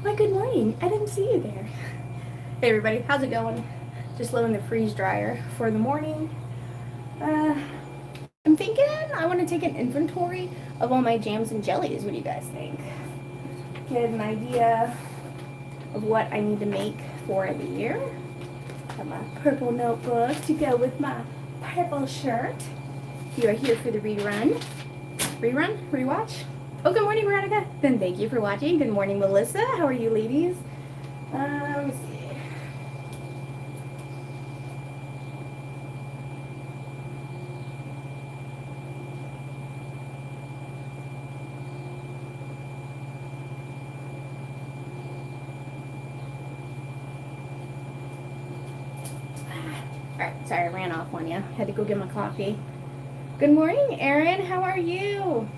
Why, good morning. I didn't see you there. Hey everybody, how's it going? Just loading the freeze dryer for the morning. I'm thinking I want to take an inventory of all my jams and jellies. What do you guys think? Get an idea of what I need to make for the year. Got my purple notebook to go with my purple shirt. You are here for the rerun. Rewatch? Oh, good morning, Veronica. Then thank you for watching. Good morning, Melissa. How are you, ladies? Let me see. Alright, sorry I ran off on you. Had to go get my coffee. Good morning, Erin. How are you?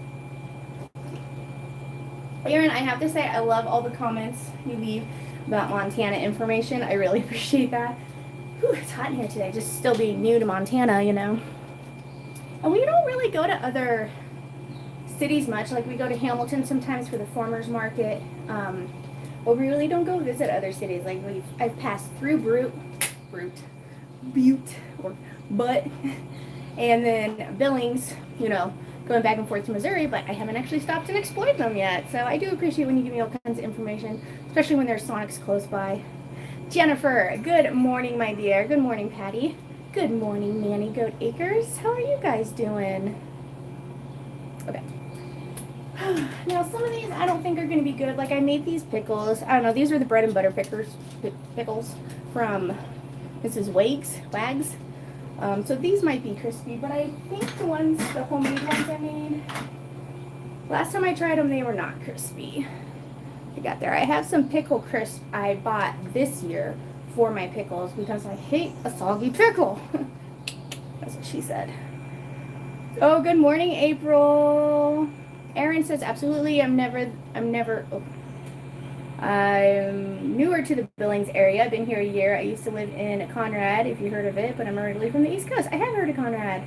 Erin, I have to say I love all the comments you leave about Montana information. I really appreciate that. Whew, it's hot in here today, just still being new to Montana, you know. And we don't really go to other cities much. Like, we go to Hamilton sometimes for the farmers market. But we really don't go visit other cities. Like, I've passed through Butte, and then Billings, you know, going back and forth to Missouri, but I haven't actually stopped and explored them yet. So I do appreciate when you give me all kinds of information, especially when there's Sonics close by. Jennifer, good morning, my dear. Good morning, Patty. Good morning, Nanny Goat Acres. How are you guys doing? Okay. Now, some of these I don't think are going to be good. Like, I made these pickles. I don't know. These are the bread and butter pickles from Mrs. Wags. So these might be crispy, but I think the homemade ones I made, last time I tried them, they were not crispy. I got there. I have some pickle crisp I bought this year for my pickles because I hate a soggy pickle. That's what she said. Oh, good morning, April. Erin says, absolutely, I'm newer to the Billings area. I've been here a year. I used to live in Conrad, if you heard of it, but I'm originally from the East Coast. I have heard of Conrad,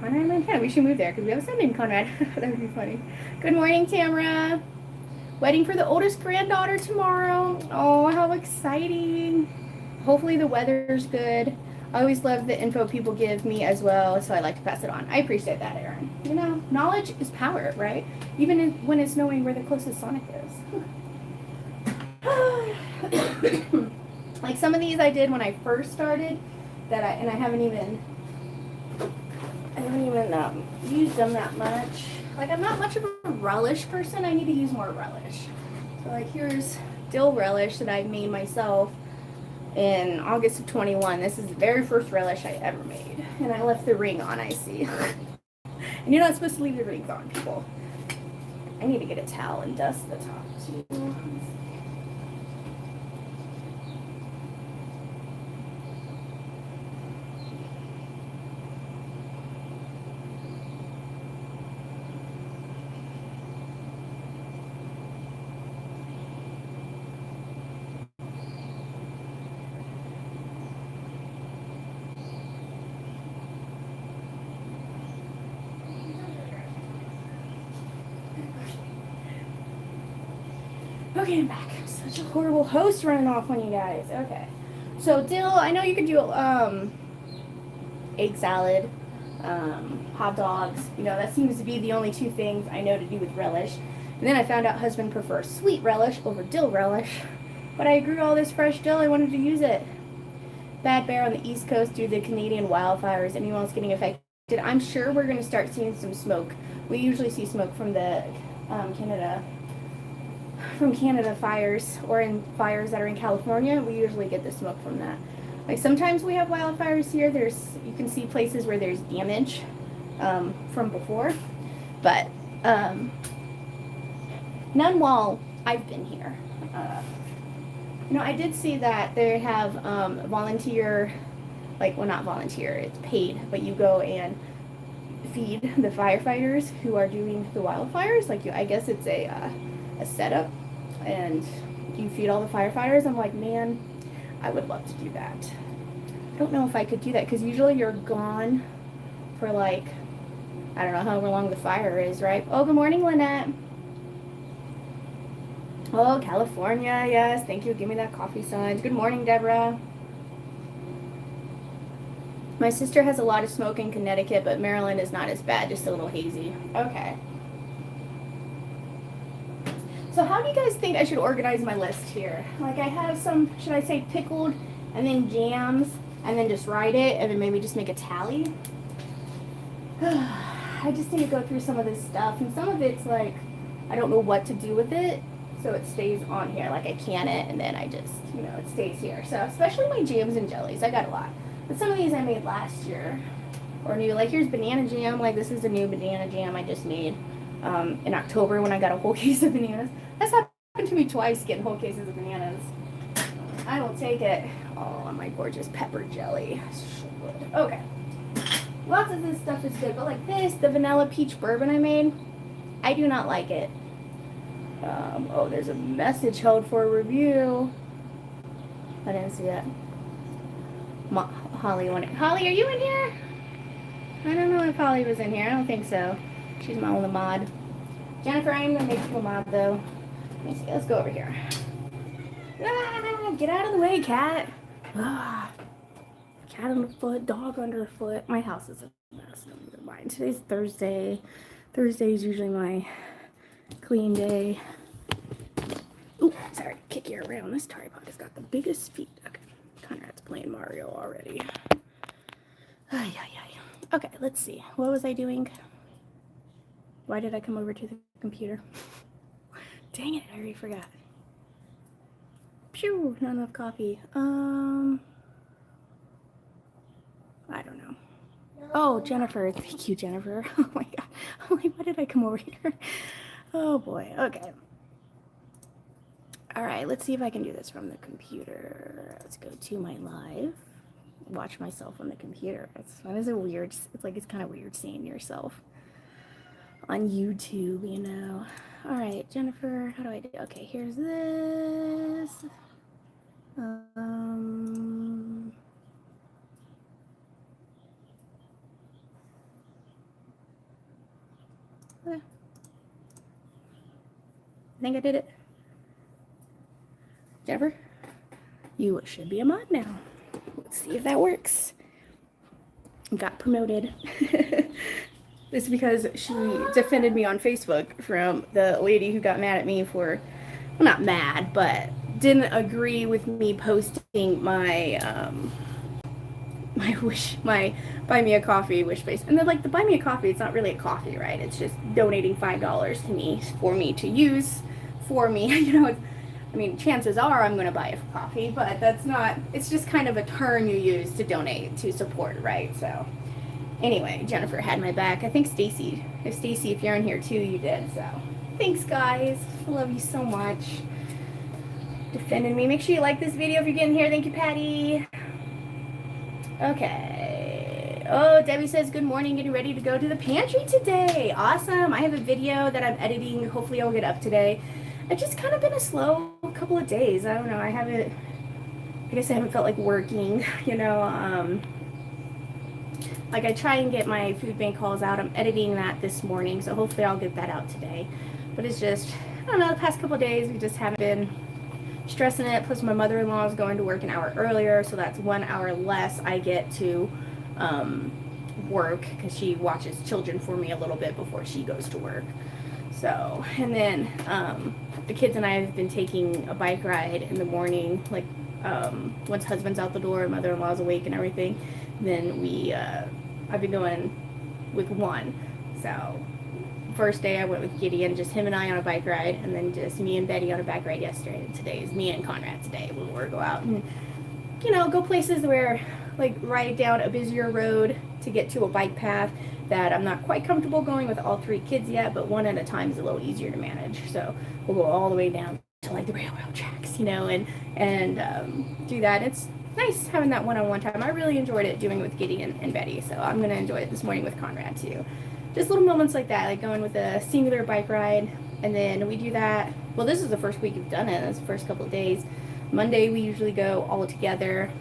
Montana. We should move there because we have a son named Conrad. That would be funny. Good morning, Tamara. Wedding for the oldest granddaughter tomorrow. Oh, how exciting. Hopefully the weather's good. I always love the info people give me as well, so I like to pass it on. I appreciate that, Erin. You know, knowledge is power, right? Even when it's knowing where the closest Sonic is. Like some of these I did when I first started, I haven't even used them that much. Like, I'm not much of a relish person. I need to use more relish. So like, here's dill relish that I made myself in August of 21. This is the very first relish I ever made, and I left the ring on, I see. And you're not supposed to leave the rings on, people. I need to get a towel and dust the top too. Okay, I'm back. I'm such a horrible host running off on you guys. Okay. So dill, I know you could do egg salad, hot dogs. You know, that seems to be the only two things I know to do with relish. And then I found out husband prefers sweet relish over dill relish. But I grew all this fresh dill, I wanted to use it. Bad bear on the East Coast due to the Canadian wildfires. Anyone else getting affected? I'm sure we're going to start seeing some smoke. We usually see smoke from the Canada fires, or in fires that are in California. We usually get the smoke from that. Like, sometimes we have wildfires here. You can see places where there's damage from before, but none while I've been here. You know, I did see that they have volunteer, like, well, not volunteer, it's paid, but you go and feed the firefighters who are doing the wildfires. Like, I guess it's a setup, and you feed all the firefighters. I'm like, man, I would love to do that. I don't know if I could do that because usually you're gone for, like, I don't know however long the fire is, right? Oh, good morning, Lynette. Oh, California, yes. Thank you. Give me that coffee signs. Good morning, Deborah. My sister has a lot of smoke in Connecticut, but Maryland is not as bad, just a little hazy. Okay. So how do you guys think I should organize my list here? Like I have some, should I say pickled and then jams and then just write it and then maybe just make a tally? I just need to go through some of this stuff, and some of it's like I don't know what to do with it, so it stays on here. Like I can it and then I just, it stays here. So especially my jams and jellies, I got a lot. But some of these I made last year or new. Like here's banana jam. Like this is a new banana jam I just made in October when I got a whole case of bananas. That's happened to me twice, getting whole cases of bananas. I will take it. Oh, my gorgeous pepper jelly. So good. Okay. Lots of this stuff is good, but like this, the vanilla peach bourbon I made, I do not like it. Oh, there's a message held for a review. I didn't see that. Holly, Holly, are you in here? I don't know if Holly was in here. I don't think so. She's my only mod. Jennifer, I'm gonna make you a mod though. Let me see. Let's go over here. Ah, get out of the way, cat. Ah. Cat underfoot, dog underfoot. My house is a mess. Never mind. Today's Thursday. Thursday is usually my clean day. Ooh, sorry. Kick you around. This tripod has got the biggest feet. Okay. Conrad's playing Mario already. Ay, ay, ay. Okay, let's see. What was I doing? Why did I come over to the computer? Dang it, I already forgot. Phew, not enough coffee. I don't know. Oh, Jennifer. Thank you, Jennifer. Oh my god. I'm like, why did I come over here? Oh boy. Okay. All right, let's see if I can do this from the computer. Let's go to my live. Watch myself on the computer. That is a weird, it's kind of weird seeing yourself on YouTube, All right, Jennifer, how do I do? Okay, here's this. I think I did it. Jennifer, you should be a mod now. Let's see if that works. Got promoted. This is because she defended me on Facebook from the lady who got mad at me for, well, not mad, but didn't agree with me posting my my buy me a coffee wish base. And then like the buy me a coffee, it's not really a coffee, right? It's just donating $5 to me for me to use for me. I mean, chances are I'm going to buy a coffee, but that's not, it's just kind of a term you use to donate, to support, right? So anyway, Jennifer had my back. I think Stacy, if you're in here too, you did. So thanks, guys. I love you so much. Defending me. Make sure you like this video if you're getting here. Thank you, Patty. Okay. Oh, Debbie says, good morning. Getting ready to go to the pantry today. Awesome. I have a video that I'm editing. Hopefully I'll get up today. It's just kind of been a slow couple of days. I don't know. I guess I haven't felt like working, like I try and get my food bank hauls out. I'm editing that this morning, so hopefully I'll get that out today. But it's just, I don't know, the past couple of days we just haven't been stressing it. Plus my mother-in-law is going to work an hour earlier, so that's 1 hour less I get to work because she watches children for me a little bit before she goes to work. So, and then the kids and I have been taking a bike ride in the morning, like once husband's out the door, mother-in-law's awake and everything, then I've been going with one. So first day I went with Gideon, just him and I on a bike ride, and then just me and Betty on a bike ride yesterday. And today is me and Conrad today. We'll go out and, go places where, like, ride down a busier road to get to a bike path that I'm not quite comfortable going with all 3 kids yet, but one at a time is a little easier to manage. So we'll go all the way down to like the railroad tracks, and do that. It's nice having that one-on-one time. I really enjoyed it doing it with Gideon and Betty, so I'm gonna enjoy it this morning with Conrad too. Just little moments like that, like going with a singular bike ride, and then we do that. Well, this is the first week we've done it. It's the first couple of days. Monday we usually go all together,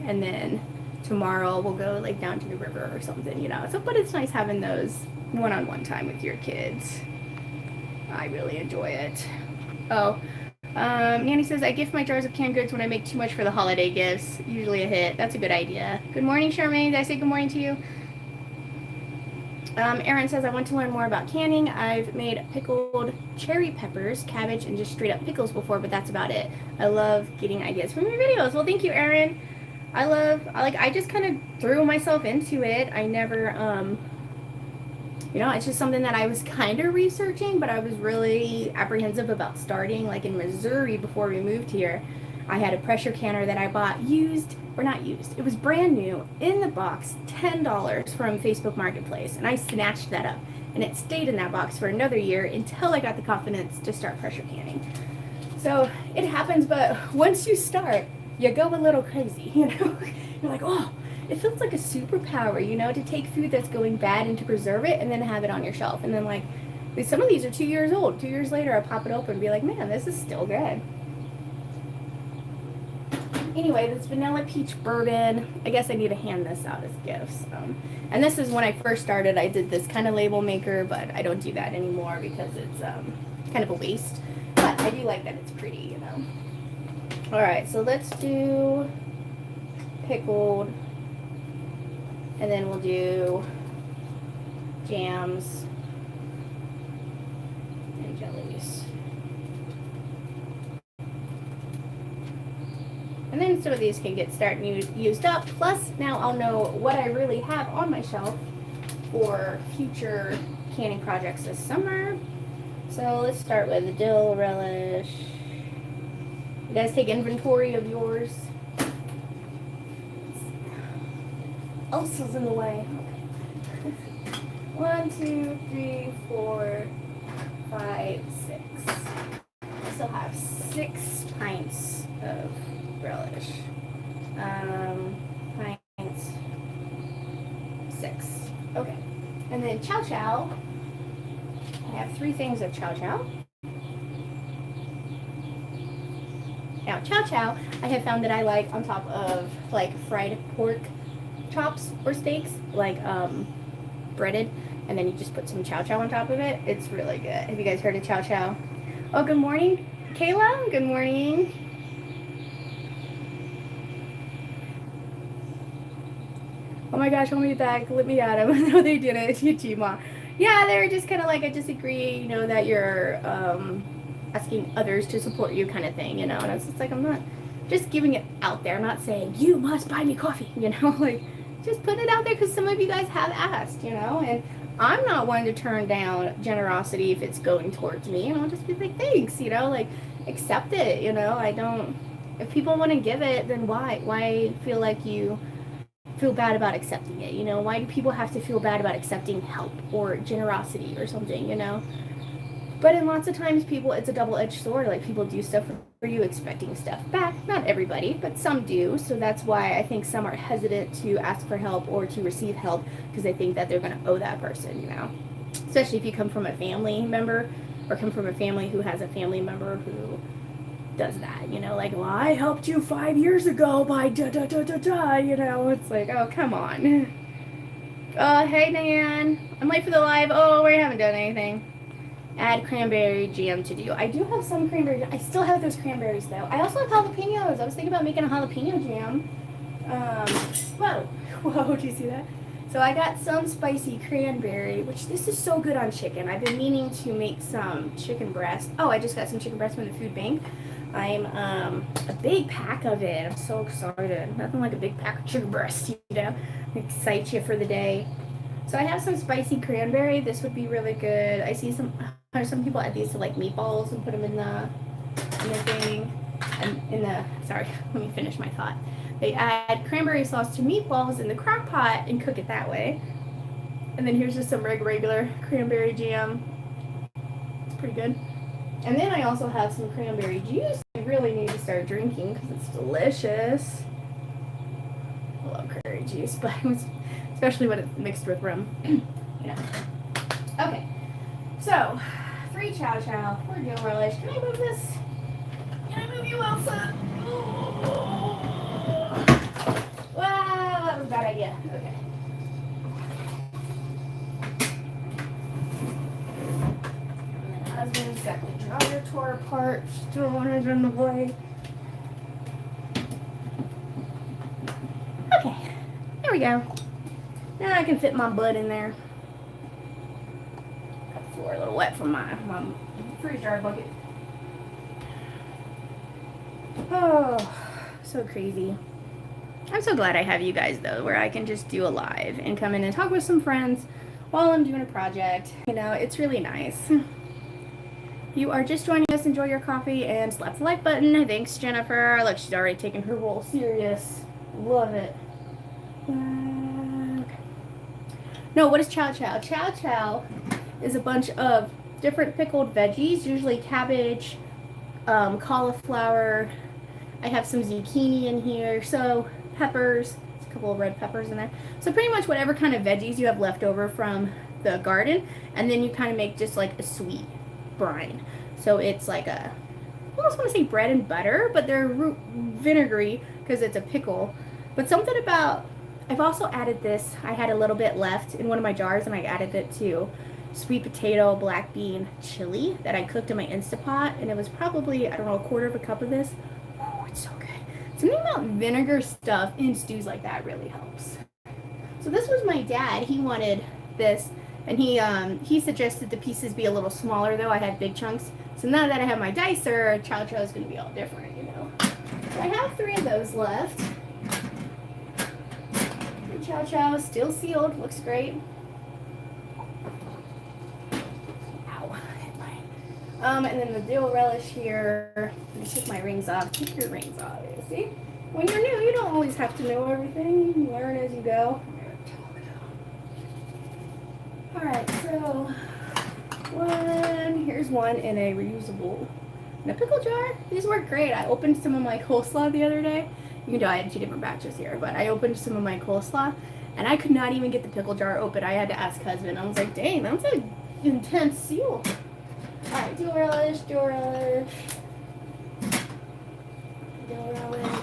and then tomorrow we'll go like down to the river or something, So, but it's nice having those one-on-one time with your kids. I really enjoy it. Oh, Nanny says, I gift my jars of canned goods when I make too much for the holiday gifts. Usually a hit. That's a good idea. Good morning, Charmaine. Did I say good morning to you? Erin says, I want to learn more about canning. I've made pickled cherry peppers, cabbage, and just straight up pickles before, but that's about it. I love getting ideas from your videos. Well, thank you, Erin. I just kind of threw myself into it. I never, it's just something that I was kind of researching, but I was really apprehensive about starting. Like in Missouri, before we moved here, I had a pressure canner that I bought it was brand new in the box, $10 from Facebook Marketplace, and I snatched that up, and it stayed in that box for another year until I got the confidence to start pressure canning. So it happens, but once you start, you go a little crazy, You're like, oh, it feels like a superpower, to take food that's going bad and to preserve it and then have it on your shelf. And then, like, some of these are 2 years old. 2 years later, I pop it open and be like, man, this is still good. Anyway, this vanilla peach bourbon, I guess I need to hand this out as gifts. And this is when I first started, I did this kind of label maker, but I don't do that anymore because it's kind of a waste. But I do like that it's pretty, All right, so let's do pickled, and then we'll do jams and jellies. And then some of these can get used up. Plus, now I'll know what I really have on my shelf for future canning projects this summer. So let's start with the dill relish. You guys take inventory of yours. Elsa's in the way. Okay. 1, 2, 3, 4, 5, 6. I still have 6 pints of relish. Pints. 6. Okay. And then Chow Chow. I have 3 things of Chow Chow. Now, Chow Chow, I have found that I like on top of like fried pork chops or steaks, like breaded, and then you just put some Chow Chow on top of it. It's really good. Have you guys heard of Chow Chow? Oh, good morning, Kayla. Good morning. Oh my gosh, hold me back. Let me at him. No, they didn't. Chichima. Yeah, they're just kind of like, I disagree, that you're asking others to support you kind of thing, and it's just like, I'm not just giving it out there. I'm not saying you must buy me coffee, like just put it out there because some of you guys have asked, and I'm not one to turn down generosity if it's going towards me, and I'll just be like, thanks, like accept it, I don't, if people want to give it, then why feel like you feel bad about accepting it, why do people have to feel bad about accepting help or generosity or something, But in lots of times, it's a double-edged sword. Like, people do stuff for you expecting stuff back. Not everybody, but some do. So that's why I think some are hesitant to ask for help or to receive help because they think that they're going to owe that person, Especially if you come from a family member or come from a family who has a family member who does that, like, well, I helped you 5 years ago by da-da-da-da-da, It's like, oh, come on. Hey, Nan. I'm late for the live. Oh, we haven't done anything. Add cranberry jam to do. I do have some cranberry. I still have those cranberries though. I also have jalapenos. I was thinking about making a jalapeno jam. Whoa, do you see that? So I got some spicy cranberry, which this is so good on chicken. I've been meaning to make some chicken breast. Oh, I just got some chicken breast from the food bank. I'm a big pack of it. I'm so excited. Nothing like a big pack of chicken breast, Excite you for the day. So I have some spicy cranberry. This would be really good. I see some people add these to like meatballs and put them in the thing. And sorry, let me finish my thought. They add cranberry sauce to meatballs in the crock pot and cook it that way. And then here's just some regular cranberry jam. It's pretty good. And then I also have some cranberry juice I really need to start drinking because it's delicious. I love cranberry juice, but especially when it's mixed with rum. Okay, so 3 Chow Chow, 4 dill relish. Can I move this? Can I move you, Elsa? Wow, that was a bad idea. Okay. husband's got the dryer tore apart, still wanted in the way. Okay, there we go. Now I can fit my butt in there. Got the floor a little wet from my freeze dryer bucket. Oh, so crazy. I'm so glad I have you guys though, where I can just do a live and come in and talk with some friends while I'm doing a project. You know, it's really nice. You are just joining us, enjoy your coffee and slap the like button. Thanks, Jennifer. Look, she's already taking her role serious. Love it. Okay. No, what is Chow Chow? Chow Chow is a bunch of different pickled veggies, usually cabbage, cauliflower. I have some zucchini in here, so peppers, a couple of red peppers in there. So pretty much whatever kind of veggies you have left over from the garden, and then you kind of make just like a sweet brine. So it's like a, I almost want to say bread and butter, but they're vinegary because it's a pickle. But something about, I've also added this, I had a little bit left in one of my jars and I added it to sweet potato, black bean chili that I cooked in my Instapot, and it was probably, I don't know, a quarter of a cup of this. Oh, it's so good. Something about vinegar stuff in stews like that really helps. So this was my dad. He wanted this, and he suggested the pieces be a little smaller though. I had big chunks. So now that I have my dicer, Chow Chow is going to be all different, you know. So I have 3 of those left. The Chow Chow still sealed, looks great. And then the dill relish here. Let me take my rings off. Keep your rings off. See? When you're new, you don't always have to know everything. You learn as you go. Alright, so here's one in a reusable, in a pickle jar. These work great. I opened some of my coleslaw the other day. You can tell I had 2 different batches here, but I opened some of my coleslaw and I could not even get the pickle jar open. I had to ask husband. I was like, dang, that's an intense seal. Alright, dill relish, dill relish, dill relish.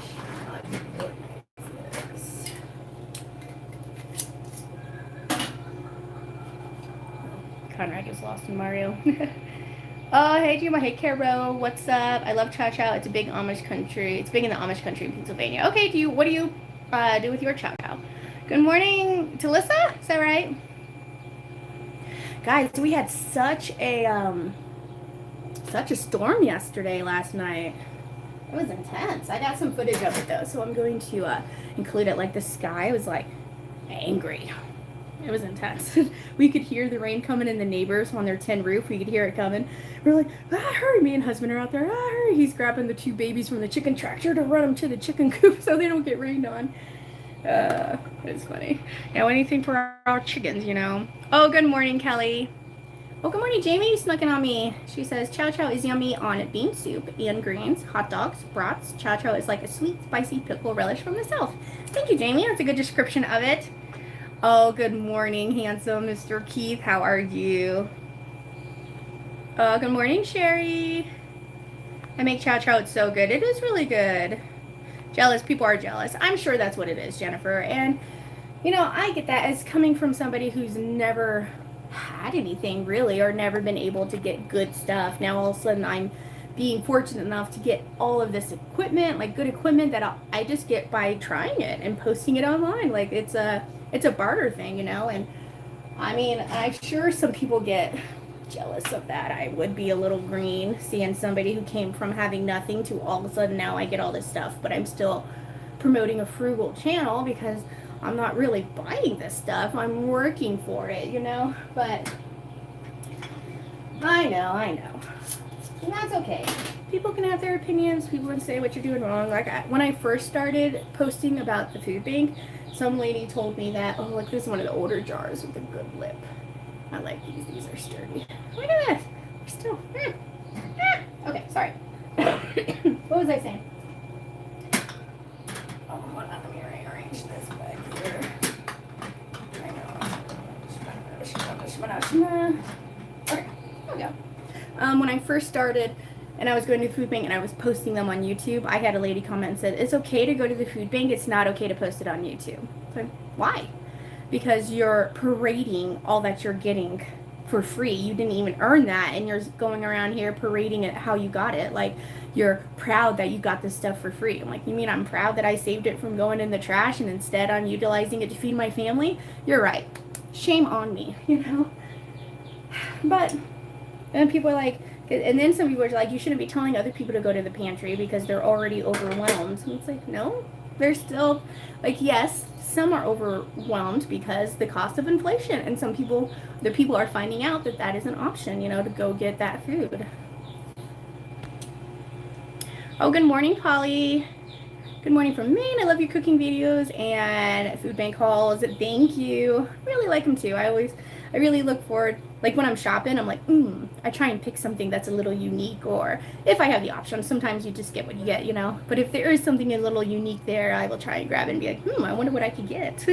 Conrad gets lost in Mario. Oh, hey Juma, hey Caro, what's up? I love Chow Chow. It's a big Amish country. It's big in the Amish country in Pennsylvania. Okay, what do you do with your Chow Chow? Good morning, Talissa. Is that right? Guys, we had such a storm yesterday, last night. It was intense. I got some footage of it though, so I'm going to include it. Like the sky was like angry. It was intense. We could hear the rain coming in the neighbors on their tin roof. We could hear it coming. We're like, hurry. Me and husband are out there. Hurry. He's grabbing the 2 babies from the chicken tractor to run them to the chicken coop so they don't get rained on. It's funny. Yeah, anything for our chickens, you know. Oh, good morning, Kelly. Oh, good morning, Jamie. You snuck in on me. She says, Chow Chow is yummy on bean soup and greens, hot dogs, brats. Chow Chow is like a sweet, spicy pickle relish from the South. Thank you, Jamie. That's a good description of it. Oh, good morning, handsome Mr. Keith. How are you? Oh, good morning, Sherry. I make Chow Chow. It's so good. It is really good. Jealous. People are jealous. I'm sure that's what it is, Jennifer. And, you know, I get that as coming from somebody who's never had anything really, or never been able to get good stuff. Now all of a sudden I'm being fortunate enough to get all of this equipment, like good equipment that I just get by trying it and posting it online. Like it's a barter thing, you know. And I mean, I'm sure some people get jealous of that. I would be a little green seeing somebody who came from having nothing to all of a sudden now I get all this stuff, but I'm still promoting a frugal channel because I'm not really buying this stuff. I'm working for it, you know. But I know. And that's okay. People can have their opinions. People can say what you're doing wrong. Like when I first started posting about the food bank, some lady told me that, oh, look, this is one of the older jars with a good lip. I like these. These are sturdy. Look at this. They're still. Okay, sorry. What was I saying? Oh, hold on. Let me rearrange this back here. I know. Okay, there we go. When I first started and I was going to the food bank and I was posting them on YouTube, I had a lady comment and said, it's okay to go to the food bank, it's not okay to post it on YouTube. So, why? Because you're parading all that you're getting for free. You didn't even earn that, and you're going around here parading it how you got it. Like, you're proud that you got this stuff for free. I'm like, you mean I'm proud that I saved it from going in the trash and instead I'm utilizing it to feed my family? You're right. Shame on me, you know? But and people are like, and then some people are like, you shouldn't be telling other people to go to the pantry because they're already overwhelmed. And it's like, no, they're still, like, yes, some are overwhelmed because the cost of inflation, and some people, the people are finding out that that is an option, you know, to go get that food. Oh, good morning, Polly. Good morning from Maine. I love your cooking videos and food bank hauls. Thank you. Really like them too. I really look forward, like when I'm shopping, I'm like, I try and pick something that's a little unique, or if I have the option, sometimes you just get what you get, you know. But if there is something a little unique there, I will try and grab it and be like, I wonder what I could get.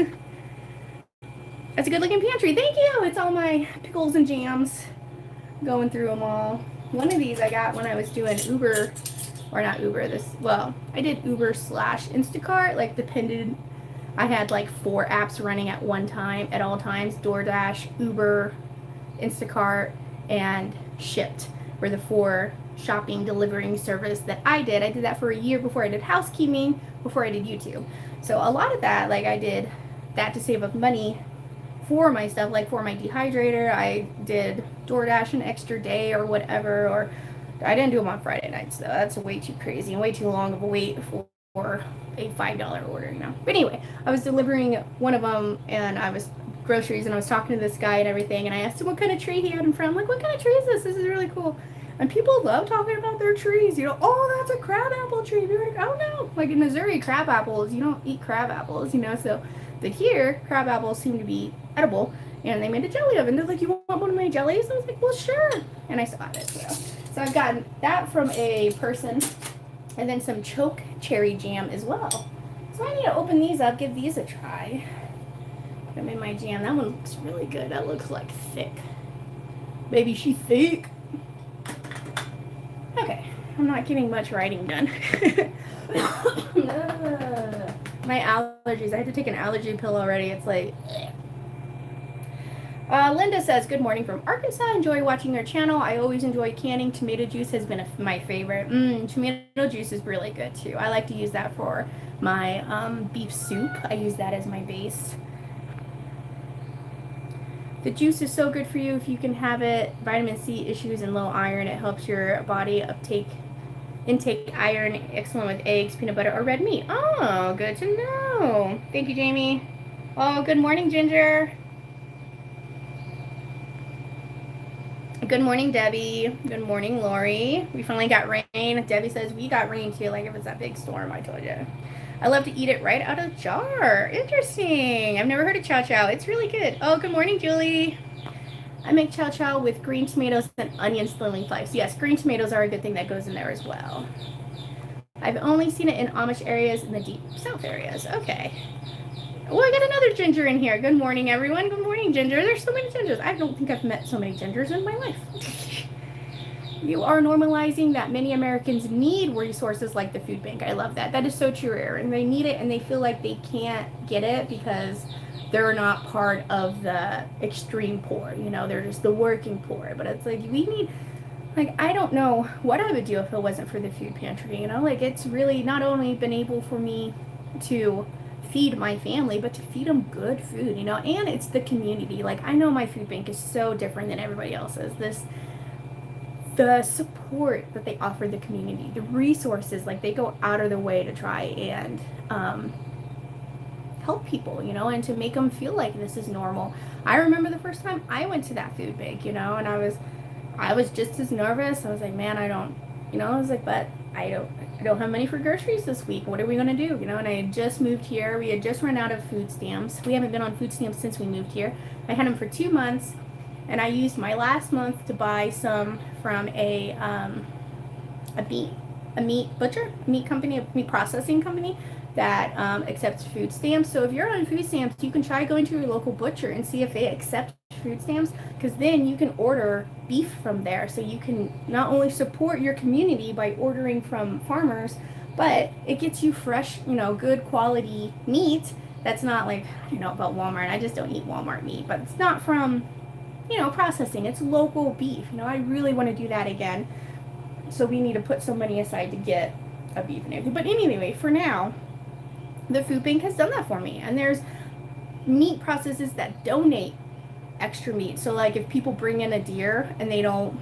That's a good looking pantry. Thank you. It's all my pickles and jams. Going through them all. One of these I got when I was doing Uber, or not Uber, I did Uber / Instacart, like depended. I had like 4 apps running at one time, at all times. DoorDash, Uber, Instacart, and Shipped were the 4 shopping delivering service that I did. I did that for a year before I did housekeeping, before I did YouTube. So a lot of that, like I did that to save up money for my stuff, like for my dehydrator. I did DoorDash an extra day or whatever, or I didn't do them on Friday nights though. That's way too crazy and way too long of a wait for a $5 order, you know. But anyway, I was delivering one of them, and I was groceries, and I was talking to this guy and everything, and I asked him what kind of tree he had in front. I'm like, what kind of tree is this? This is really cool. And people love talking about their trees, you know. Oh, that's a crabapple tree. Like, oh no, like in Missouri, crab apples, you don't eat crab apples, you know. So, but here, crab apples seem to be edible, and they made a jelly of it. And they're like, you want one of my jellies? I was like, well, sure. And I still have it. So I've gotten that from a person. And then some choke cherry jam as well. So I need to open these up, give these a try. Put them in my jam. That one looks really good. That looks like thick. Baby, she thick. Okay, I'm not getting much writing done. My allergies. I had to take an allergy pill already. It's like... Linda says, good morning from Arkansas. Enjoy watching your channel. I always enjoy canning. Tomato juice has been my favorite. Tomato juice is really good too. I like to use that for my beef soup. I use that as my base. The juice is so good for you if you can have it. Vitamin C issues and low iron. It helps your body intake iron. Excellent with eggs, peanut butter, or red meat. Oh, good to know. Thank you, Jamie. Oh, good morning, Ginger. Good morning, Debbie. Good morning, Lori. We finally got rain. Debbie says we got rain too, like if it's that big storm, I told you. I love to eat it right out of jar. Interesting. I've never heard of chow chow. It's really good. Oh, good morning, Julie. I make chow chow with green tomatoes and onions, thinly sliced. Yes, green tomatoes are a good thing that goes in there as well. I've only seen it in Amish areas and the deep south areas. Okay. Oh, I got another ginger in here. Good morning, everyone. Good morning, Ginger. There's so many gingers. I don't think I've met so many gingers in my life. You are normalizing that many Americans need resources like the food bank. I love that. That is so true, Erin. They need it, and they feel like they can't get it because they're not part of the extreme poor. You know, they're just the working poor. But it's like, we need... Like, I don't know what I would do if it wasn't for the food pantry, you know? Like, it's really not only been able for me to feed my family, but to feed them good food, you know? And it's the community. Like, I know my food bank is so different than everybody else's. The support that they offer the community, the resources, like, they go out of their way to try and help people, you know, and to make them feel like this is normal. I remember the first time I went to that food bank, you know, and I was just as nervous. I was like, man, I don't, you know, I was like, but I don't have money for groceries this week. What are we going to do? You know, and I had just moved here. We had just run out of food stamps. We haven't been on food stamps since we moved here. I had them for 2 months, and I used my last month to buy some from a meat company, a meat processing company that accepts food stamps. So if you're on food stamps, you can try going to your local butcher and see if they accept food stamps, because then you can order beef from there. So you can not only support your community by ordering from farmers, but it gets you fresh, you know, good quality meat that's not like, I don't know about Walmart. I just don't eat Walmart meat, but it's not from you know, processing. It's local beef. You know, I really want to do that again. So we need to put some money aside to get a beef and everything. But anyway, for now, the food bank has done that for me. And there's meat processors that donate extra meat. So like if people bring in a deer and they don't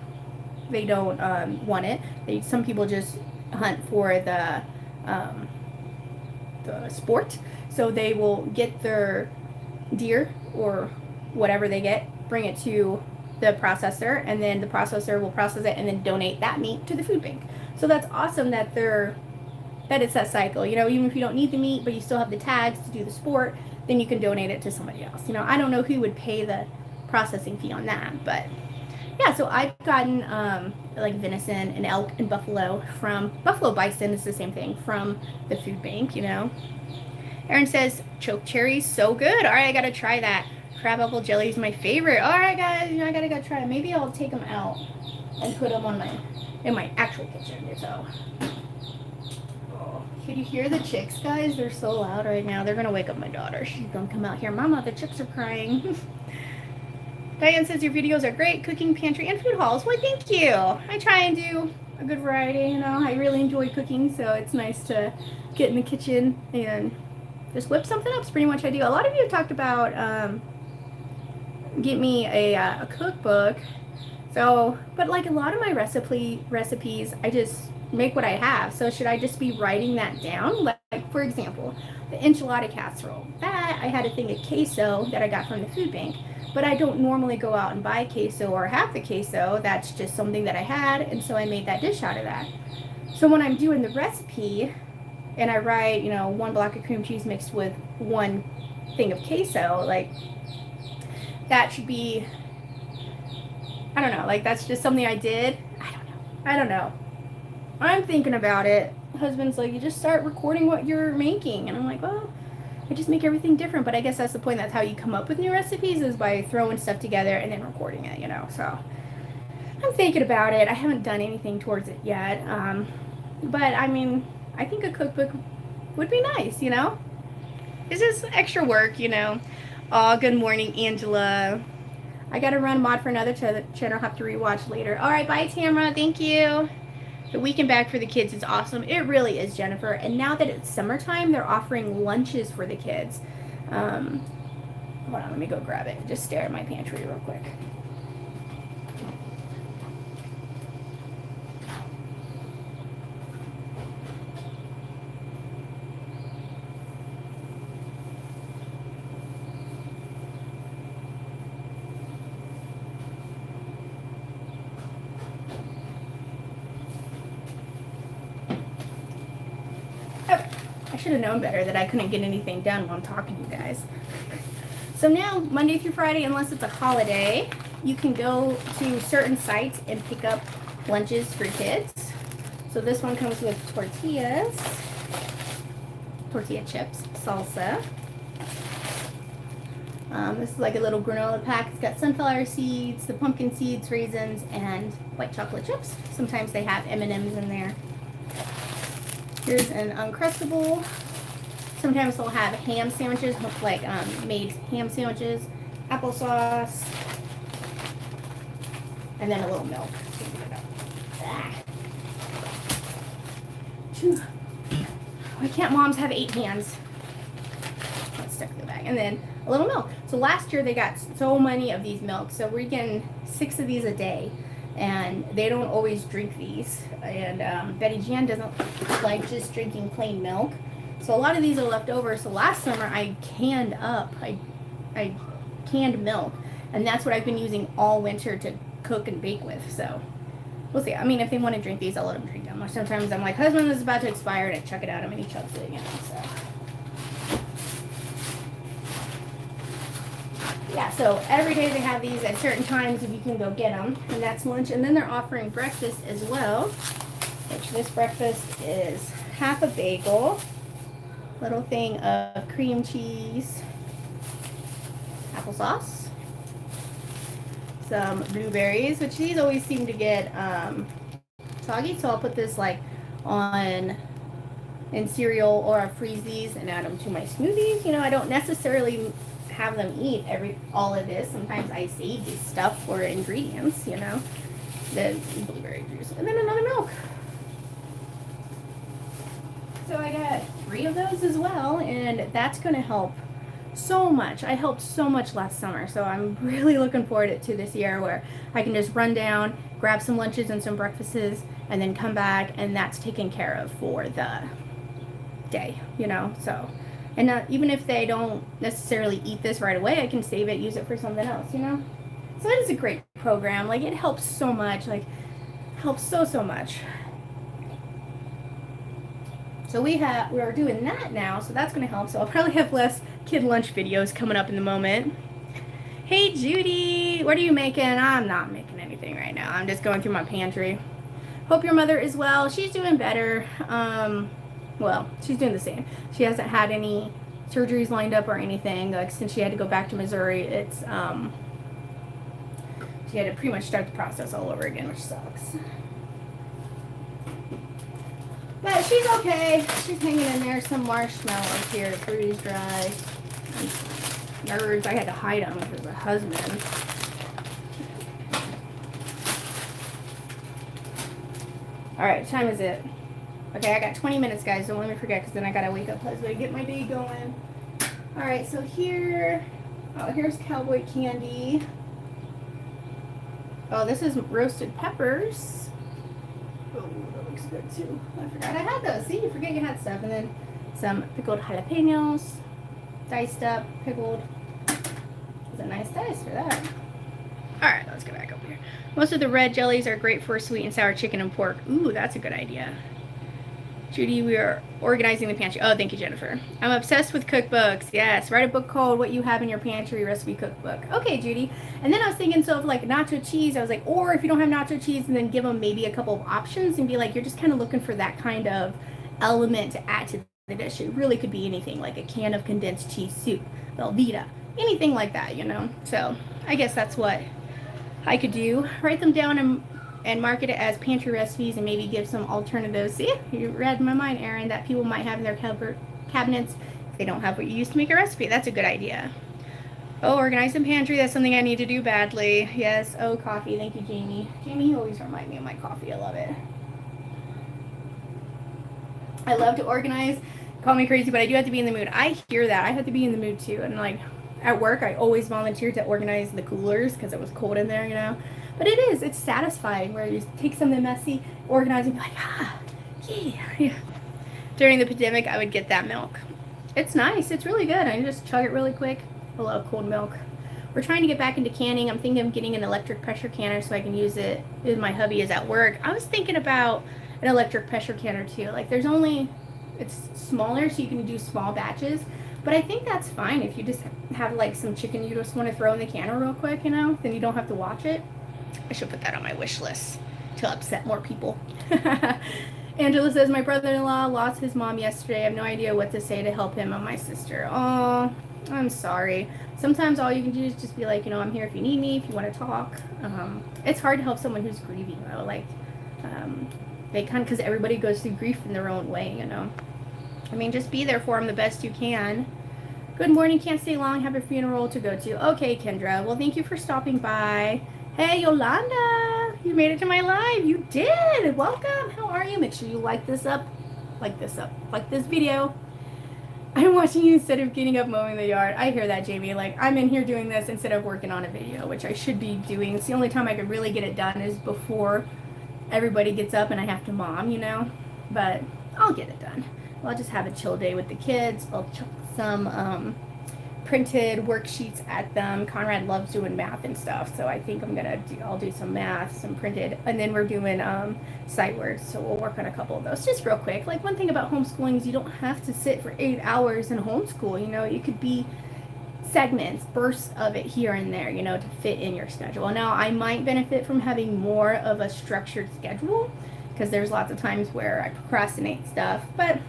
want it, some people just hunt for the sport. So they will get their deer or whatever they get, bring it to the processor, and then the processor will process it and then donate that meat to the food bank. So that's awesome that it's that cycle. You know, even if you don't need the meat, but you still have the tags to do the sport, then you can donate it to somebody else. You know, I don't know who would pay the processing fee on that, but yeah, so I've gotten like venison and elk and buffalo bison is the same thing, from the food bank, you know. Erin says, choke cherries, so good. All right, I gotta try that. Crab apple jelly is my favorite. All right, guys, I gotta go try it. Maybe I'll take them out and put them in my actual kitchen. So, oh, can you hear the chicks, guys? They're so loud right now. They're gonna wake up my daughter. She's gonna come out here. Mama, the chicks are crying. Diane says your videos are great, cooking, pantry, and food hauls. Well, thank you. I try and do a good variety. You know, I really enjoy cooking, so it's nice to get in the kitchen and just whip something up. It's pretty much what I do. A lot of you have talked about get me a cookbook. So, but like a lot of my recipes, I just make what I have. So should I just be writing that down? Like for example, the enchilada casserole. That I had a thing of queso that I got from the food bank. But I don't normally go out and buy queso or have the queso. That's just something that I had, and so I made that dish out of that. So when I'm doing the recipe and I write, you know, 1 block of cream cheese mixed with 1 thing of queso, like that should be, I don't know, like that's just something I did. I don't know. I'm thinking about it. Husband's like, you just start recording what you're making. And I'm like, well, I just make everything different, but I guess that's the point. That's how you come up with new recipes, is by throwing stuff together and then recording it, you know. So I'm thinking about it. I haven't done anything towards it yet. But I mean, I think a cookbook would be nice, you know. It's just extra work, you know. Oh, good morning, Angela. I gotta run mod for another channel. I'll have to rewatch later. All right, bye, Tamara. Thank you. The weekend bag for the kids is awesome. It really is, Jennifer. And now that it's summertime, they're offering lunches for the kids. Hold on, let me go grab it. Just stare at my pantry real quick. I should have known better that I couldn't get anything done while I'm talking to you guys. So now, Monday through Friday, unless it's a holiday, you can go to certain sites and pick up lunches for kids. So this one comes with tortillas, tortilla chips, salsa. This is like a little granola pack. It's got sunflower seeds, the pumpkin seeds, raisins, and white chocolate chips. Sometimes they have M&Ms in there. Here's an Uncrustable. Sometimes they'll have ham sandwiches, like made ham sandwiches, applesauce, and then a little milk. Why can't moms have 8 hands? Let's stick the bag. And then a little milk. So last year they got so many of these milks. So we're getting 6 of these a day. And they don't always drink these. And Betty Jan doesn't like just drinking plain milk. So a lot of these are left over. So last summer I canned up. I canned milk. And that's what I've been using all winter to cook and bake with. So we'll see. I mean, if they want to drink these, I'll let them drink them. Or sometimes I'm like, husband, this is about to expire, and I chuck it out him and he chucks it again. So yeah, so every day they have these at certain times if you can go get them, and that's lunch. And then they're offering breakfast as well, which this breakfast is half a bagel, little thing of cream cheese, applesauce, some blueberries, which these always seem to get soggy, so I'll put this like on in cereal, or I freeze these and add them to my smoothies. You know, I don't necessarily have them eat all of this. Sometimes I save this stuff for ingredients, you know. The blueberry juice. And then another milk. So I got 3 of those as well, and that's going to help so much. I helped so much last summer, so I'm really looking forward to this year where I can just run down, grab some lunches and some breakfasts, and then come back, and that's taken care of for the day, you know. So, and even if they don't necessarily eat this right away, I can save it, use it for something else, you know. So it is a great program. Like, it helps so much, like, helps so much. So we're doing that now, so that's going to help. So I'll probably have less kid lunch videos coming up in the moment. Hey Judy, what are you making? I'm not making anything right now. I'm just going through my pantry. Hope your mother is well. She's doing better. Well, she's doing the same. She hasn't had any surgeries lined up or anything. Like, since she had to go back to Missouri, it's she had to pretty much start the process all over again, which sucks. But she's okay. She's hanging in there. Some marshmallows here to freeze dry. Nerds. I had to hide them because her husband. Alright, what time is it? Okay, I got 20 minutes, guys. Don't let me forget, because then I gotta wake up husband and get my day going. Alright, so here. Oh, here's cowboy candy. Oh, this is roasted peppers. Oh, that looks good too. I forgot I had those. See, you forget you had stuff. And then some pickled jalapenos, diced up, pickled. It's a nice dice for that. Alright, let's get back over here. Most of the red jellies are great for sweet and sour chicken and pork. Ooh, that's a good idea. Judy, we are organizing the pantry. Oh, thank you, Jennifer. I'm obsessed with cookbooks. Yes, write a book called What You Have in Your Pantry Recipe Cookbook. Okay, Judy. And then I was thinking, so if like nacho cheese, I was like, or if you don't have nacho cheese, and then give them maybe a couple of options and be like, you're just kind of looking for that kind of element to add to the dish. It really could be anything, like a can of condensed cheese soup, Velveeta, anything like that, you know? So I guess that's what I could do. Write them down and market it as pantry recipes and maybe give some alternatives. See, you read my mind, Erin, that people might have in their cabinets if they don't have what you used to make a recipe. That's a good idea. Oh, organize the pantry. That's something I need to do badly. Yes. Oh, coffee. Thank you, Jamie. Jamie, you always remind me of my coffee. I love it. I love to organize. Call me crazy, but I do have to be in the mood. I hear that. I have to be in the mood too. And like at work, I always volunteered to organize the coolers because it was cold in there, you know. But it's satisfying where you take something messy, organize, and be like, yeah. During the pandemic, I would get that milk. It's nice. It's really good. I just chug it really quick. I love cold milk. We're trying to get back into canning. I'm thinking of getting an electric pressure canner so I can use it if my hubby is at work. I was thinking about an electric pressure canner too. Like it's smaller so you can do small batches. But I think that's fine if you just have like some chicken you just want to throw in the canner real quick, you know, then you don't have to watch it. I should put that on my wish list to upset more people. Angela says, my brother-in-law lost his mom yesterday. I have no idea what to say to help him and my sister. Oh, I'm sorry. Sometimes all you can do is just be like, you know, I'm here if you need me, if you want to talk. It's hard to help someone who's grieving, though. Like, they kind of, because everybody goes through grief in their own way, you know. I mean, just be there for them the best you can. Good morning. Can't stay long. Have a funeral to go to. Okay, Kendra. Well, thank you for stopping by. Hey, Yolanda, you made it to my live. You did. Welcome. How are you? Make sure you like this video. I'm watching you instead of getting up mowing the yard. I hear that, Jamie. Like, I'm in here doing this instead of working on a video, which I should be doing. It's the only time I could really get it done is before everybody gets up and I have to mom, you know. But I'll get it done. I'll just have a chill day with the kids. I'll chuck some printed worksheets at them. Conrad loves doing math and stuff, so I think I'll do some math, some printed, and then we're doing sight words, so we'll work on a couple of those just real quick. Like, one thing about homeschooling is you don't have to sit for 8 hours and homeschool, you know. It could be segments, bursts of it here and there, you know, to fit in your schedule. Now, I might benefit from having more of a structured schedule because there's lots of times where I procrastinate stuff, but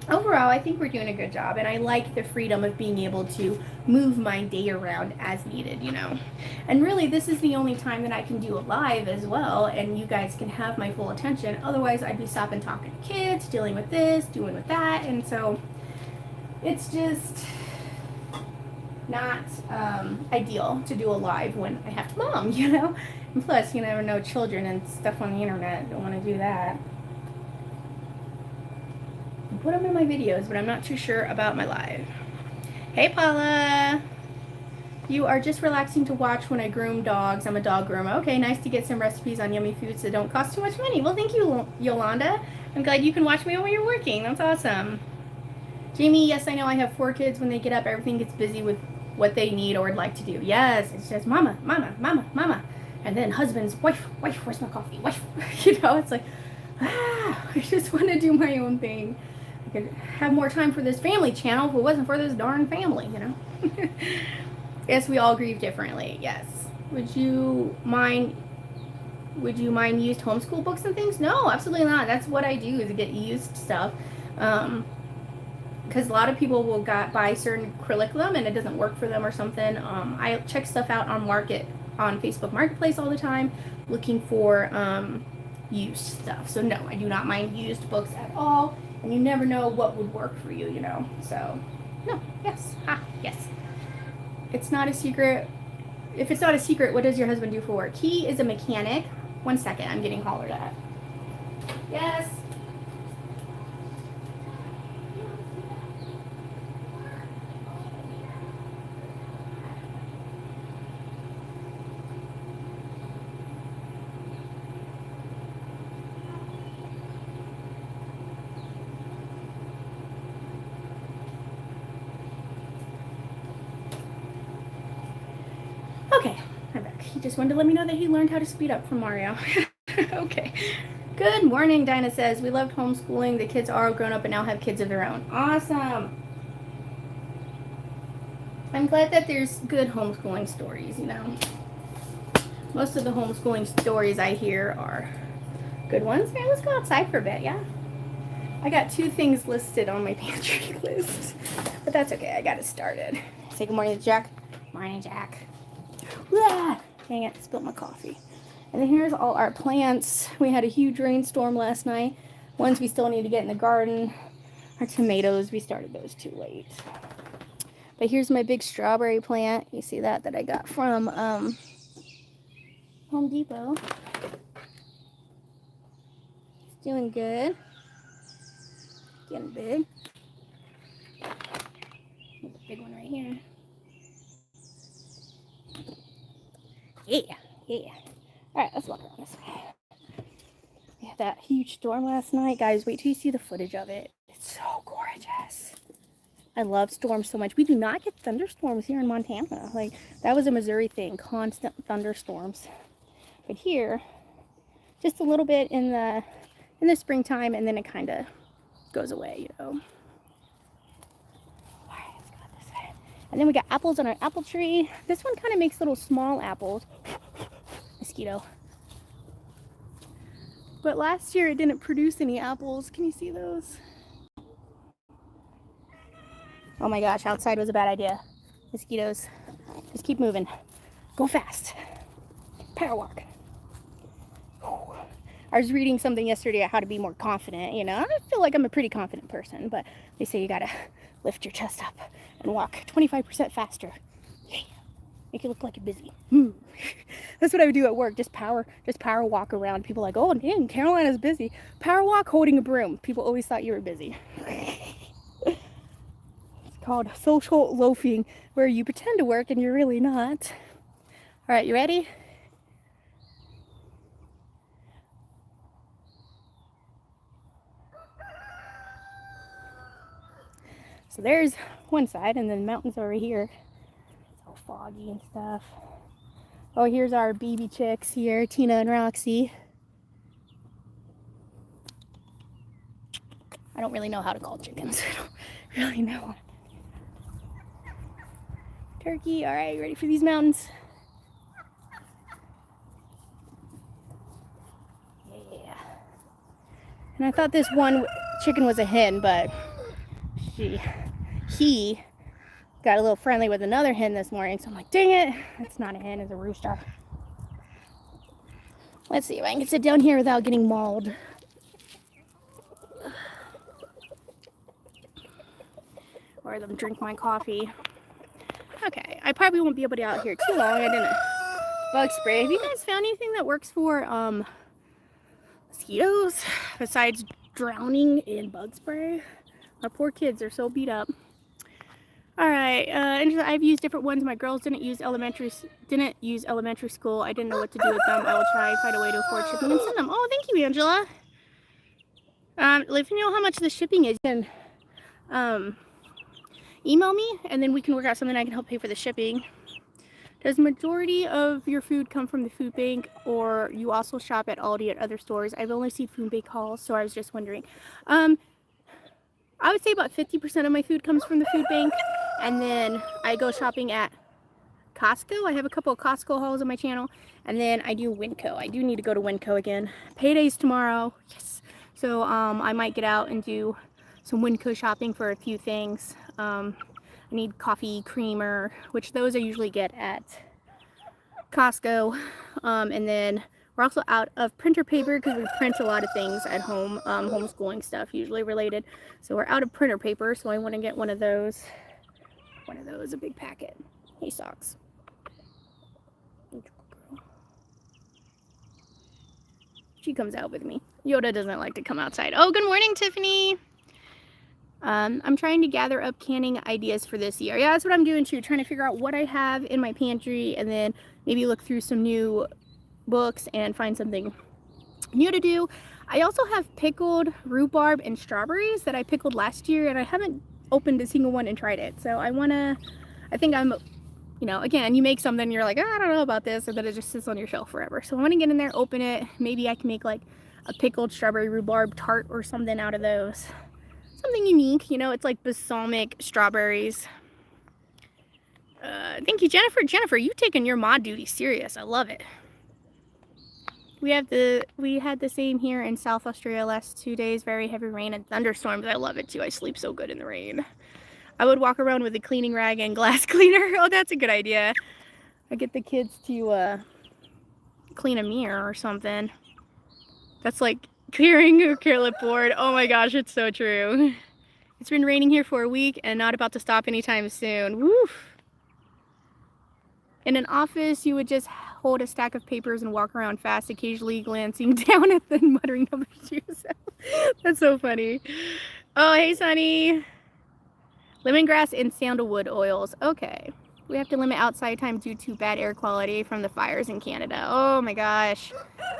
overall, I think we're doing a good job, and I like the freedom of being able to move my day around as needed, you know. And really, this is the only time that I can do a live as well, and you guys can have my full attention. Otherwise, I'd be stopping talking to kids, dealing with this, doing with that, and so it's just, not ideal to do a live when I have to mom, you know? And plus, you never know, children and stuff on the internet, don't want to do that. I put them in my videos, but I'm not too sure about my live. Hey, Paula. You are just relaxing to watch when I groom dogs. I'm a dog groomer. Okay, nice to get some recipes on yummy foods that don't cost too much money. Well, thank you, Yolanda. I'm glad you can watch me while you're working. That's awesome. Jamie, yes, I know I have 4 kids. When they get up, everything gets busy with what they need or would like to do. Yes, it's just mama, mama, mama, mama. And then husbands, wife, wife, where's my coffee? Wife. You know, it's like, I just want to do my own thing. I could have more time for this family channel if it wasn't for this darn family, you know? Yes, we all grieve differently. Yes. Would you mind used homeschool books and things? No, absolutely not. That's what I do, is get used stuff. Because a lot of people will buy certain curriculum and it doesn't work for them or something. I check stuff out on Facebook Marketplace all the time, looking for used stuff. So no, I do not mind used books at all. And you never know what would work for you, you know. So no, yes, yes. It's not a secret. If it's not a secret, what does your husband do for work? He is a mechanic. 1 second, I'm getting hollered at. Yes. Okay, I'm back. He just wanted to let me know that he learned how to speed up from Mario. Okay. Good morning, Dinah says. We loved homeschooling. The kids are all grown up and now have kids of their own. Awesome. I'm glad that there's good homeschooling stories, you know. Most of the homeschooling stories I hear are good ones. Okay, let's go outside for a bit, yeah? I got 2 things listed on my pantry list, but that's okay. I got it started. Say good morning to Jack. Morning, Jack. Ah, dang it, spilled my coffee. And then here's all our plants. We had a huge rainstorm last night. Ones we still need to get in the garden. Our tomatoes, we started those too late. But here's my big strawberry plant. You see that I got from Home Depot. It's doing good. Getting big. There's a big one right here. Yeah, yeah. Alright, let's walk around this way. We had that huge storm last night. Guys, wait till you see the footage of it. It's so gorgeous. I love storms so much. We do not get thunderstorms here in Montana. Like, that was a Missouri thing, constant thunderstorms. But here, just a little bit in the springtime, and then it kind of goes away, you know. All right, let's go this way. And then we got apples on our apple tree. This one kind of makes little small apples. Mosquito. But last year it didn't produce any apples. Can you see those? Oh my gosh, outside was a bad idea. Mosquitoes. Just keep moving. Go fast. Power walk. I was reading something yesterday on how to be more confident, you know. I feel like I'm a pretty confident person, but they say you gotta lift your chest up and walk 25% faster. Yeah. Make it look like you're busy. That's what I would do at work. Just power walk around. People are like, oh, dang, Carolina's busy. Power walk holding a broom. People always thought you were busy. It's called social loafing, where you pretend to work and you're really not. All right, you ready? So there's one side, and then the mountains over here. It's all foggy and stuff. Oh, here's our baby chicks here, Tina and Roxy. I don't really know how to call chickens. I don't really know. Turkey, all right, ready for these mountains? Yeah. And I thought this one chicken was a hen, but he got a little friendly with another hen this morning, so I'm like, dang it, it's not a hen, it's a rooster. Let's see if I can sit down here without getting mauled. Or them drink my coffee. Okay. I probably won't be able to be out here too long. I didn't bug spray. Have you guys found anything that works for mosquitoes besides drowning in bug spray? Our poor kids are so beat up. All right, I've used different ones. My girls didn't use elementary school. I didn't know what to do with them. I will try and find a way to afford shipping and send them. Oh, thank you, Angela. If you know how much the shipping is, you can email me, and then we can work out something I can help pay for the shipping. Does majority of your food come from the food bank, or you also shop at Aldi at other stores? I've only seen food bank hauls, so I was just wondering. I would say about 50% of my food comes from the food bank, and then I go shopping at Costco. I have a couple of Costco hauls on my channel, and then I do Winco. I do need to go to Winco again. Payday's tomorrow, yes. So I might get out and do some Winco shopping for a few things. I need coffee creamer, which those I usually get at Costco, and then we're also out of printer paper because we print a lot of things at home, homeschooling stuff usually related. So we're out of printer paper, so I want to get one of those, a big packet. Hey, socks. She comes out with me. Yoda doesn't like to come outside. Oh, good morning, Tiffany. I'm trying to gather up canning ideas for this year. Yeah, that's what I'm doing too, trying to figure out what I have in my pantry, and then maybe look through some new books and find something new to do. I also have pickled rhubarb and strawberries that I pickled last year, and I haven't opened a single one and tried it. So I think I'm, you know, again, you make something, you're like, oh, I don't know about this, and then it just sits on your shelf forever. So I want to get in there, open it. Maybe I can make like a pickled strawberry rhubarb tart or something out of those. Something unique, you know, it's like balsamic strawberries. Thank you, Jennifer. Jennifer, you taking your mod duty serious. I love it. We had the same here in South Australia last 2 days. Very heavy rain and thunderstorms. I love it too. I sleep so good in the rain. I would walk around with a cleaning rag and glass cleaner. Oh, that's a good idea. I get the kids to clean a mirror or something. That's like clearing a clipboard. Oh my gosh, it's so true. It's been raining here for a week and not about to stop anytime soon. Woof. In an office, you would just hold a stack of papers and walk around fast, occasionally glancing down at them, muttering numbers to yourself. That's so funny. Oh, hey, Sunny. Lemongrass and sandalwood oils. Okay. We have to limit outside time due to bad air quality from the fires in Canada. Oh my gosh.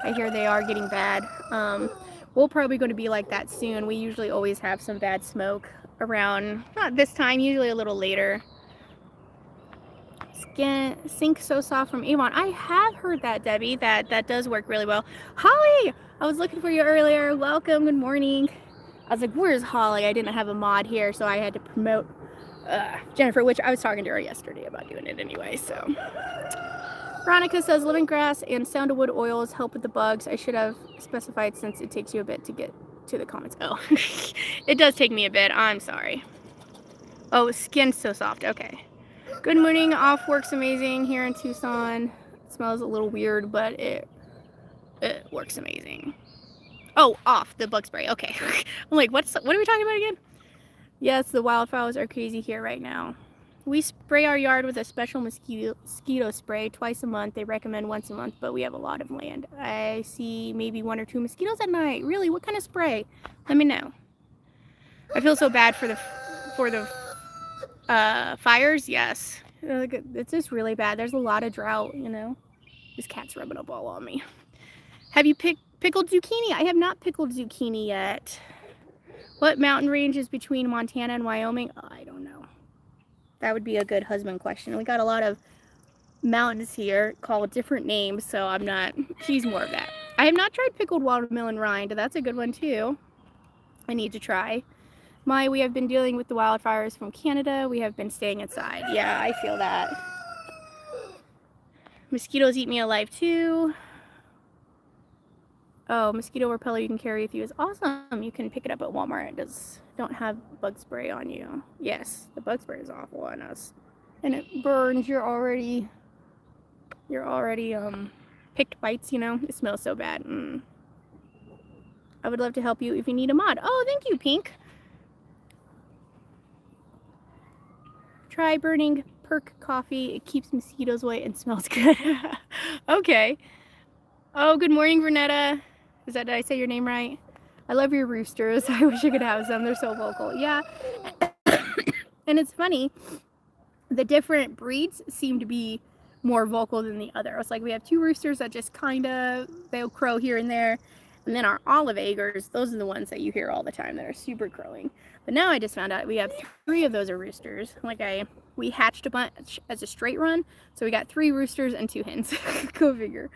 I hear they are getting bad. We're probably going to be like that soon. We usually always have some bad smoke around, not this time, usually a little later. Sink So Soft from Avon. I have heard that, Debbie. That does work really well. Holly, I was looking for you earlier. Welcome. Good morning. I was like, where's Holly? I didn't have a mod here, so I had to promote Jennifer, which I was talking to her yesterday about doing it anyway. So Veronica says lemongrass and sandalwood oils help with the bugs. I should have specified since it takes you a bit to get to the comments. Oh, it does take me a bit. I'm sorry. Oh, Skin So Soft. Okay. Good morning. Off works amazing here in Tucson. It smells a little weird, but it works amazing. Oh, off the bug spray. Okay. I'm like, what are we talking about again? Yes, the wildfires are crazy here right now. We spray our yard with a special mosquito spray twice a month. They recommend once a month, but we have a lot of land. I see maybe 1 or 2 mosquitoes at night. Really? What kind of spray? Let me know. I feel so bad for the fires. Yes. It's just really bad. There's a lot of drought, you know. This cat's rubbing up all on me. Have you pickled zucchini? I have not pickled zucchini yet. What mountain range is between Montana and Wyoming? Oh, I don't know. That would be a good husband question. We got a lot of mountains here called different names, so I'm not, she's more of that. I have not tried pickled watermelon rind. That's a good one too. I need to try. We have been dealing with the wildfires from Canada. We have been staying inside. Yeah, I feel that. Mosquitoes eat me alive too. Oh, mosquito repeller you can carry with you is awesome. You can pick it up at Walmart. It don't have bug spray on you. Yes, the bug spray is awful on us. And it burns. You're already picked bites, you know. It smells so bad. I would love to help you if you need a mod. Oh, thank you, Pink. Try burning perk coffee. It keeps mosquitoes away and smells good. Okay. Oh, good morning, Vernetta. Did I say your name right? I love your roosters. I wish I could have some. They're so vocal. Yeah. And it's funny, the different breeds seem to be more vocal than the other. It's like we have two roosters that just kind of, they'll crow here and there. And then our olive eggers, those are the ones that you hear all the time that are super crowing. But now I just found out we have 3 of those are roosters. We hatched a bunch as a straight run. So we got 3 roosters and 2 hens. Go figure.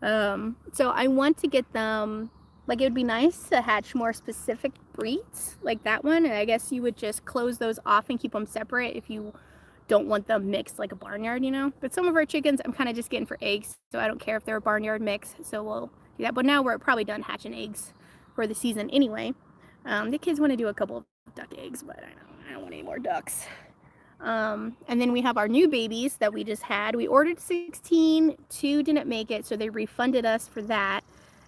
So I want to get them, like it would be nice to hatch more specific breeds like that one. And I guess you would just close those off and keep them separate if you don't want them mixed like a barnyard, you know. But some of our chickens I'm kind of just getting for eggs, so I don't care if they're a barnyard mix, so we'll do that. But now we're probably done hatching eggs for the season anyway. The kids want to do a couple of duck eggs, but I don't want any more ducks. And then we have our new babies that we just had. We ordered 16, 2 didn't make it, so they refunded us for that.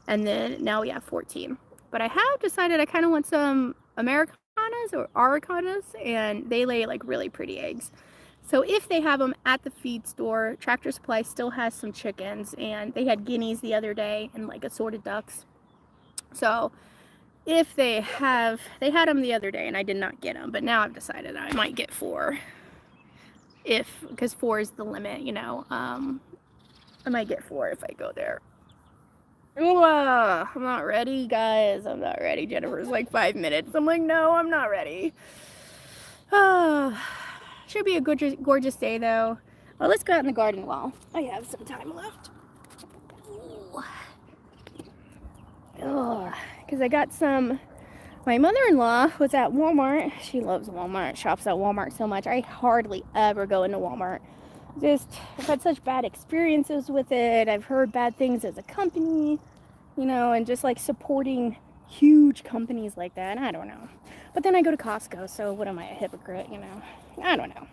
And then now we have 14. But I have decided I kind of want some Americanas or Aracanas, and they lay like really pretty eggs. So if they have them at the feed store, Tractor Supply still has some chickens, and they had guineas the other day and like assorted ducks. So if they had them the other day and I did not get them, but now I've decided I might get 4 because 4 is the limit, you know. I might get 4 if I go there. Ooh, I'm not ready, guys. I'm not ready. Jennifer's like 5 minutes. I'm like, no, I'm not ready. Should be a gorgeous day though. Well, let's go out in the garden while I have some time left. Because I got some. My mother-in-law was at Walmart. She loves Walmart, shops at Walmart so much. I hardly ever go into Walmart. I've had such bad experiences with it. I've heard bad things as a company, you know, and just like supporting huge companies like that. I don't know. But then I go to Costco, so what am I, a hypocrite, you know? I don't know.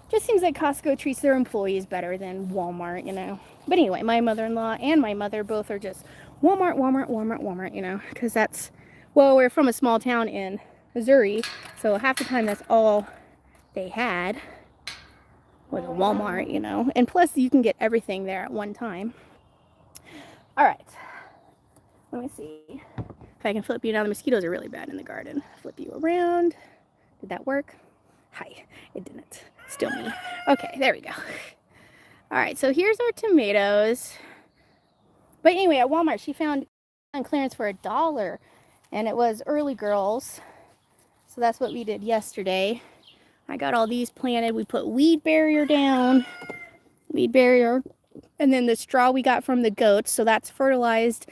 Just seems like Costco treats their employees better than Walmart, you know? But anyway, my mother-in-law and my mother both are just Walmart, you know? Because we're from a small town in Missouri, so half the time that's all they had was a Walmart, you know? And plus, you can get everything there at one time. All right. Let me see if I can flip you. Now the mosquitoes are really bad in the garden. Flip you around. Did that work? Hi. It didn't. Still me. Okay, there we go. All right, so here's our tomatoes. But anyway, at Walmart, she found on clearance for $1, and it was early girls. So that's what we did yesterday. I got all these planted. We put weed barrier down. And then the straw we got from the goats, so that's fertilized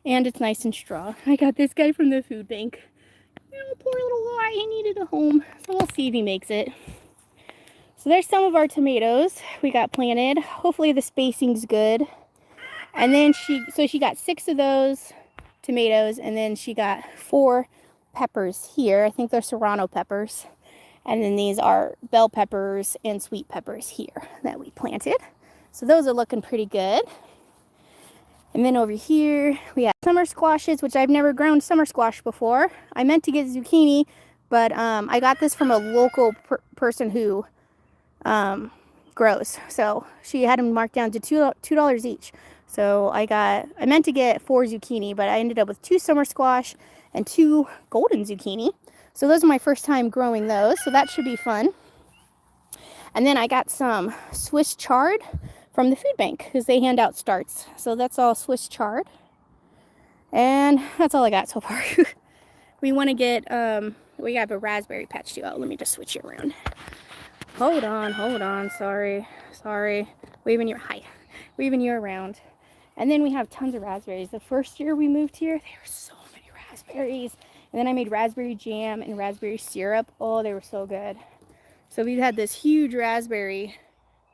and it's nice and straw. I got this guy from the food bank. Oh, poor little guy, he needed a home. So we'll see if he makes it. So there's some of our tomatoes we got planted. Hopefully the spacing's good. And then she got 6 of those tomatoes, and then she got 4 peppers here. I think they're serrano peppers. And then these are bell peppers and sweet peppers here that we planted. So those are looking pretty good. And then over here, we have summer squashes, which I've never grown summer squash before. I meant to get zucchini, but I got this from a local person who grows. So she had them marked down to $2 each. So I meant to get 4 zucchini, but I ended up with 2 summer squash and 2 golden zucchini. So those are my first time growing those, so that should be fun. And then I got some Swiss chard from the food bank because they hand out starts. So that's all Swiss chard. And that's all I got so far. We want to get, we have a raspberry patch too. Oh, let me just switch you around. Hold on. Sorry. Waving you around. And then we have tons of raspberries. The first year we moved here, there were so many raspberries. And then I made raspberry jam and raspberry syrup. Oh, they were so good. So we've had this huge raspberry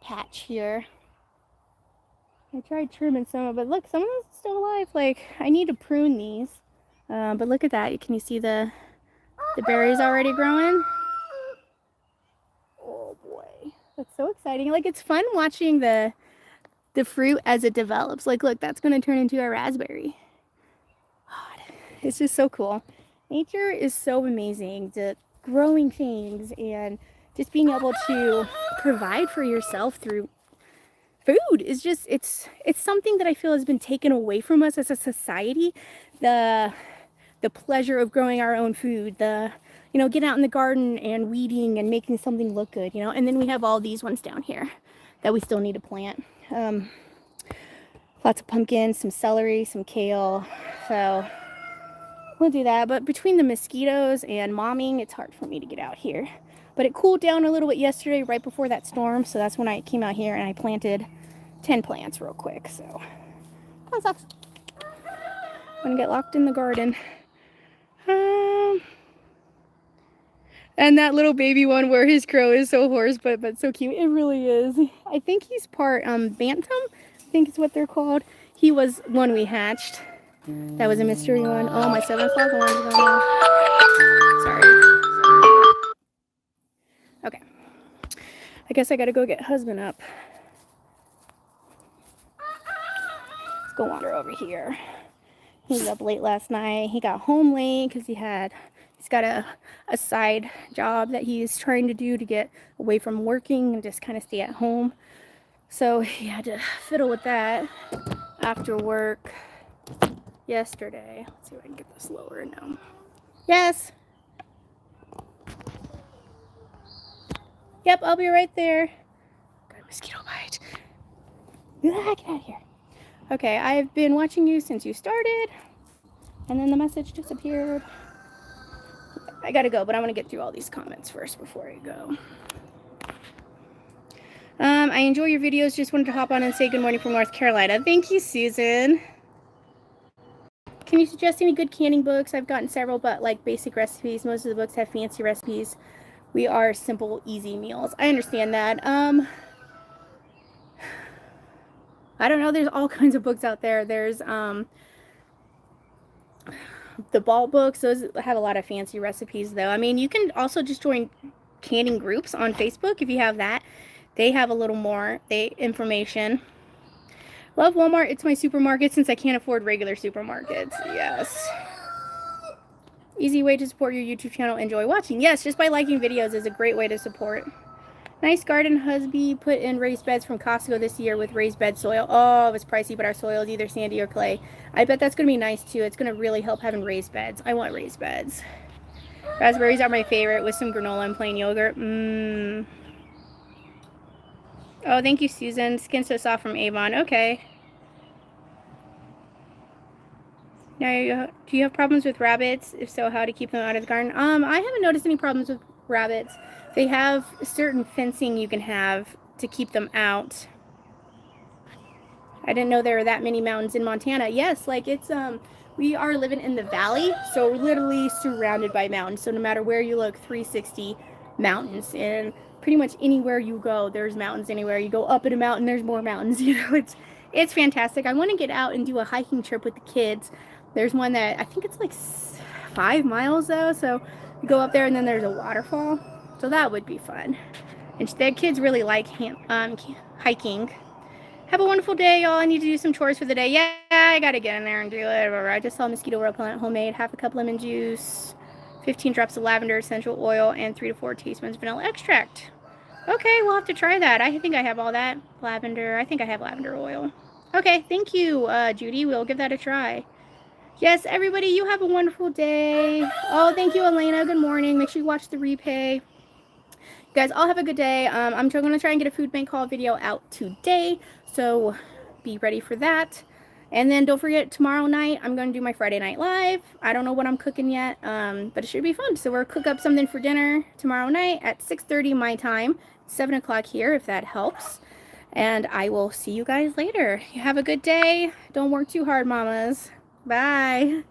patch here. I tried trimming some of it. Look, some of them are still alive. Like, I need to prune these. But look at that. Can you see the berries already growing? Oh boy, that's so exciting. Like, it's fun watching the fruit as it develops. Like, look, that's going to turn into a raspberry. God, it's just so cool. Nature is so amazing. The growing things and just being able to provide for yourself through food is just, it's something that I feel has been taken away from us as a society. The pleasure of growing our own food, getting out in the garden and weeding and making something look good, and then we have all these ones down here that we still need to plant. Lots of pumpkins, some celery, some kale, so we'll do that. But between the mosquitoes and momming, it's hard for me to get out here. But it cooled down a little bit yesterday right before that storm, so that's when I came out here and I planted 10 plants real quick. So, come on, Socks. I'm gonna get locked in the garden. And that little baby one where his crow is so hoarse, but so cute. It really is. I think he's part bantam, I think is what they're called. He was one we hatched. That was a mystery one. Oh, my 7 o'clock alarm is going off. Sorry. Okay. I guess I gotta go get husband up. Let's go wander over here. He was up late last night. He got home late because he's got a side job that he's trying to do to get away from working and just kind of stay at home. So he had to fiddle with that after work yesterday. Let's see if I can get this lower now. Yes. Yep, I'll be right there. Got a mosquito bite. Get out of here. Okay, I've been watching you since you started, and then the message disappeared. I gotta go, but I want to get through all these comments first before I go. I enjoy your videos. Just wanted to hop on and say good morning from North Carolina. Thank you, Susan. Can you suggest any good canning books? I've gotten several, but like basic recipes. Most of the books have fancy recipes. We are simple, easy meals. I understand that. I don't know. There's all kinds of books out there. There's the ball books. Those have a lot of fancy recipes, though. I mean, you can also just join canning groups on Facebook if you have that. They have a little more information. Love Walmart. It's my supermarket since I can't afford regular supermarkets. Yes. Easy way to support your YouTube channel. Enjoy watching. Yes, just by liking videos is a great way to support. Nice garden husband put in raised beds from Costco this year with raised bed soil. Oh, it was pricey, but our soil is either sandy or clay. I bet that's going to be nice too. It's going to really help having raised beds. I want raised beds. Raspberries are my favorite with some granola and plain yogurt. Oh, thank you, Susan. Skin So Soft from Avon. Okay. Now, do you have problems with rabbits? If so, how to keep them out of the garden? I haven't noticed any problems with rabbits. They have certain fencing you can have to keep them out. I didn't know there were that many mountains in Montana. Yes, like it's, we are living in the valley, so we're literally surrounded by mountains. So no matter where you look, 360 mountains, and pretty much anywhere you go, there's mountains anywhere. You go up in a mountain, there's more mountains. It's fantastic. I want to get out and do a hiking trip with the kids. There's one that I think it's like 5 miles though, so you go up there and then there's a waterfall. So that would be fun. And their kids really like hiking. Have a wonderful day, y'all. I need to do some chores for the day. Yeah, I gotta get in there and do it. I just saw mosquito repellent homemade, half a cup lemon juice, 15 drops of lavender essential oil, and 3 to 4 teaspoons vanilla extract. Okay, we'll have to try that. I think I have all that. Lavender. I think I have lavender oil. Okay, thank you, Judy. We'll give that a try. Yes, everybody, you have a wonderful day. Oh, thank you, Elena. Good morning. Make sure you watch the replay. You guys all have a good day. I'm going to try and get a food bank haul video out today, so be ready for that. And then don't forget, tomorrow night, I'm going to do my Friday Night Live. I don't know what I'm cooking yet, but it should be fun. So we'll cook up something for dinner tomorrow night at 6:30 my time, 7 o'clock here, if that helps. And I will see you guys later. You have a good day. Don't work too hard, mamas. Bye.